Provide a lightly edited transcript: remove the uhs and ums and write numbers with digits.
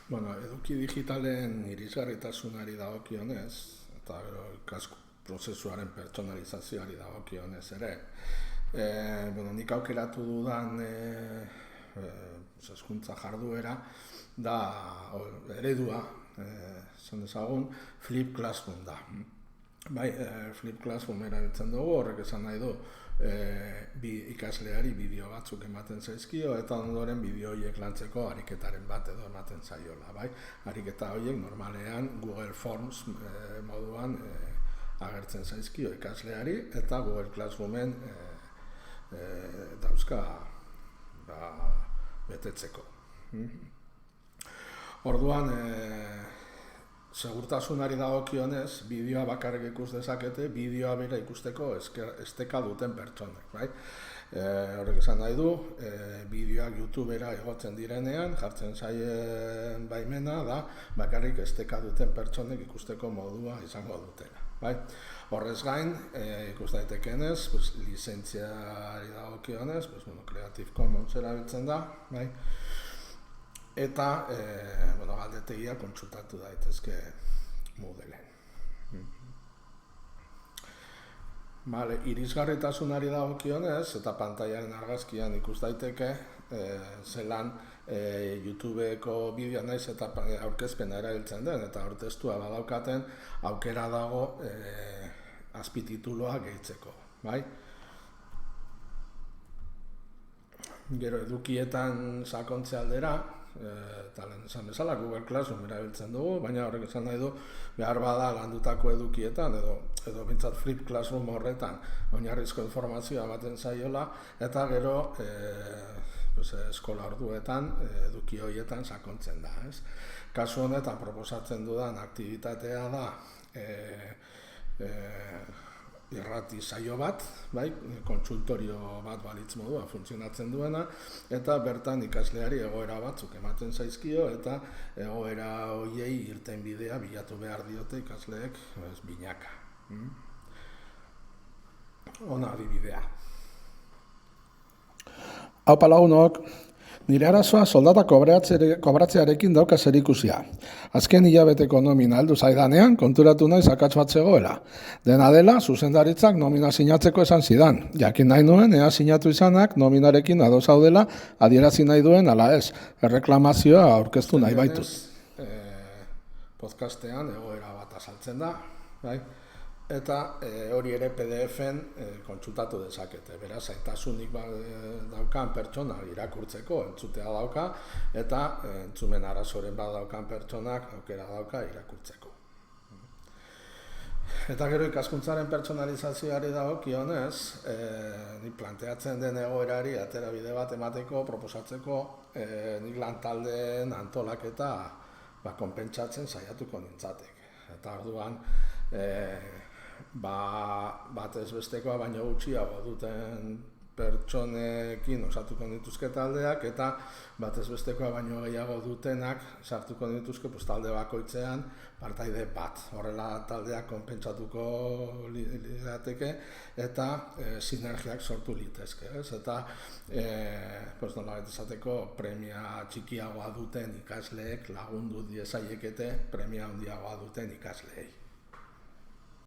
Bueno, eduki digitalen irisgarritasunari dagokionez, eta gero prozesuaren pertsonalizazioari dagokionez ere, nik aukeratu dudan hezkuntza jarduera da eredua, esan dezagun, Flip Classroom da. Bai, Flip Classroom erabiltzen dugu, horrek esan nahi du bi ikasleari bideo batzuk ematen zaizkio eta ondoren bideo horiek lantzeko ariketaren bat edo ematen zaiola, bai? Ariketa horiek normalean Google Forms moduan agertzen zaizkio ikasleari eta Google Classroomen dauzka betetzeko. Orduan, segurtasunari dagokionez, bideoa bakarrik ikus dezakete, bideoa bera ikusteko esteka duten pertsonek, bai? Horrek esan nahi du, bideoak YouTubera igotzen direnean, jartzen zaien baimena da, bakarrik esteka duten pertsonek ikusteko modua izango dutela, bai? Horrez gain, ikus daitekenez, lizentziari dagokionez, Creative Commons erabiltzen da, bai? Eta galdetegia kontsultatu daitezke Moodleen. Irisgarritasunari dagokionez eta pantailaren argazkian ikus daiteke zelan YouTubeko bideo naiz eta aurkezpena erabiltzen den eta aurkeztua badaukaten aukera dago azpitituloa gehitzeko, bai? Gero edukietan sakontze aldera, eta lehen esan bezala Google Classroom erabiltzen dugu, baina horrek esan nahi du behar bada landutako edukietan edo bintzat Flip Classroom horretan oinarrizko informazioa ematen zaiola eta gero eskola orduetan eduki horietan sakontzen da. Kasu honetan proposatzen dudan aktibitatea da irrati saio bat, bai, kontsultorio bat balitz modua funtzionatzen duena, eta bertan ikasleari egoera batzuk ematen zaizkio, eta egoera horiei irten bidea bilatu behar diote ikasleek binaka. Hona adibidea. Haupa lagunok, nire arazoa soldata kobratzearekin dauka zerikusia. Azken hilabeteko nomina heldu zaidanean konturatu naiz akats bat zegoela. Dena dela, zuzendaritzak nomina sinatzeko esan zidan. Jakin nahi nuen, ea sinatu izanak nominarekin ados zaudela adierazi nahi duen ala ez. Erreklamazioa aurkeztu nahi baitu. Podcastean egoera bat azaltzen da, bai? Eta hori ere PDF-en kontsultatu dezakete. Beraz, zailtasunik daukan pertsona irakurtzeko entzutea dauka, eta entzumen arazoren bat daukan pertsonak aukera dauka irakurtzeko. Eta gero ikaskuntzaren pertsonalizazioari dagokionez, nik planteatzen den egoerari atera bide bat emateko, proposatzeko, nik lantaldeen antolaketa konpentsatzen saiatuko nintzatek. Eta orduan, batez bestekoa baino gutxiago duten pertsonekin osatuko dituzke taldeak eta batez bestekoa baino gehiago dutenak sartuko dituzke talde bakoitzean partaide bat. Horrela taldeak konpentsatuko lirateke eta sinergiak sortu litezke. Eta nolabait esateko premia txikiagoa duten ikasleek lagundu diezaiekete premia handiagoa duten ikasleei.